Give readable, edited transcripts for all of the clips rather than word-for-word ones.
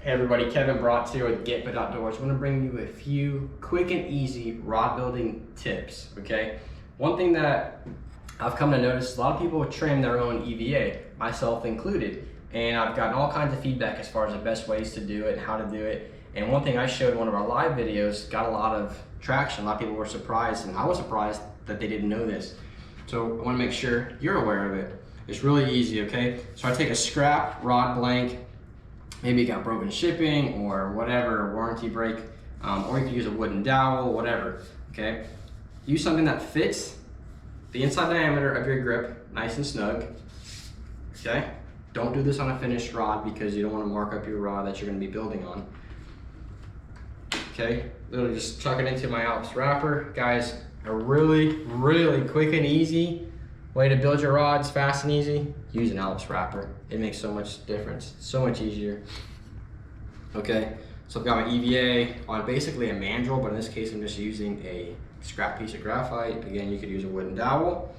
Hey everybody, Kevin Bratz here with Get Fit Outdoors. I'm going to bring you a few quick and easy rod building tips, okay? One thing that I've come to notice, a lot of people trim their own EVA, myself included, and I've gotten all kinds of feedback as far as the best ways to do it and how to do it. And one thing I showed in one of our live videos got a lot of traction. A lot of people were surprised, and I was surprised that they didn't know this. So I want to make sure you're aware of it. It's really easy, okay? So I take a scrap rod blank. Maybe it got broken shipping or whatever, warranty break, or you can use a wooden dowel, whatever, okay? Use something that fits the inside diameter of your grip, nice and snug, okay? Don't do this on a finished rod because you don't want to mark up your rod that you're going to be building on. Okay, literally just chuck it into my Alps wrapper. Guys, a really quick and easy way to build your rods fast and easy, use an Alps wrapper. It makes so much difference, so much easier. Okay, so I've got my EVA on basically a mandrel, but in this case I'm just using a scrap piece of graphite. Again, you could use a wooden dowel.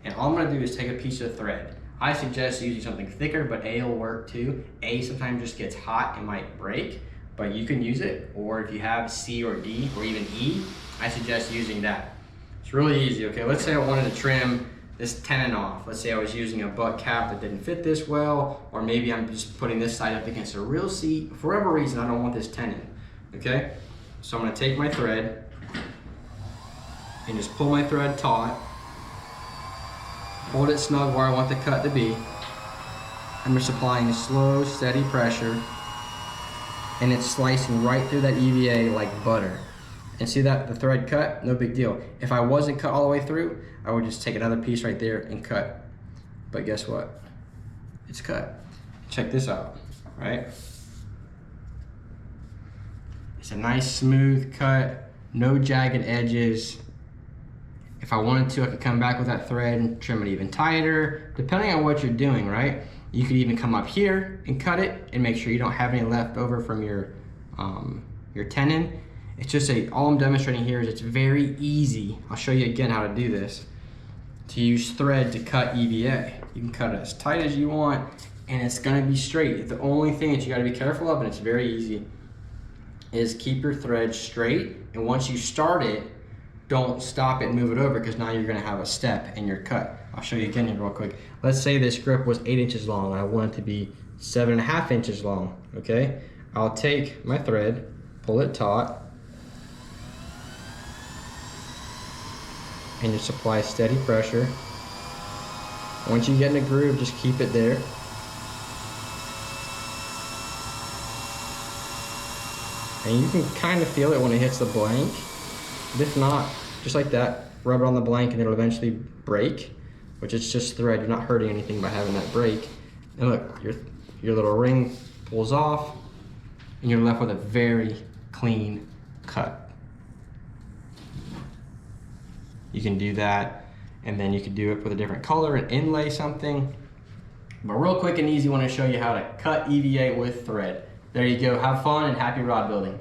And all I'm gonna do is take a piece of thread. I suggest using something thicker, but A will work too. A sometimes just gets hot and might break, but you can use it. Or if you have C or D or even E, I suggest using that. It's really easy, okay? Let's say I wanted to trim this tenon off. Let's say I was using a butt cap that didn't fit this well, or maybe I'm just putting this side up against a real seat. For whatever reason, I don't want this tenon, okay? So I'm gonna take my thread and just pull my thread taut, hold it snug where I want the cut to be. I'm just applying slow, steady pressure, and it's slicing right through that EVA like butter. And see that, the thread cut, no big deal. If I wasn't cut all the way through, I would just take another piece right there and cut. But guess what? It's cut. Check this out, right? It's a nice smooth cut, no jagged edges. If I wanted to, I could come back with that thread and trim it even tighter, depending on what you're doing, right? You could even come up here and cut it and make sure you don't have any left over from your tenon. It's just all I'm demonstrating here is it's very easy. I'll show you again how to do this. To use thread to cut EVA. You can cut it as tight as you want and it's gonna be straight. The only thing that you gotta be careful of, and it's very easy, is keep your thread straight, and once you start it, don't stop it and move it over, because now you're gonna have a step in your cut. I'll show you again here real quick. Let's say this grip was 8 inches long and I want it to be 7.5 inches long, okay? I'll take my thread, pull it taut, and just apply steady pressure. Once you get in a groove, just keep it there. And you can kind of feel it when it hits the blank. But if not, just like that, rub it on the blank and it'll eventually break, which is just thread. You're not hurting anything by having that break. And look, your little ring pulls off and you're left with a very clean cut. You can do that, and then you can do it with a different color and inlay something. But real quick and easy, I want to show you how to cut EVA with thread. There you go. Have fun and happy rod building.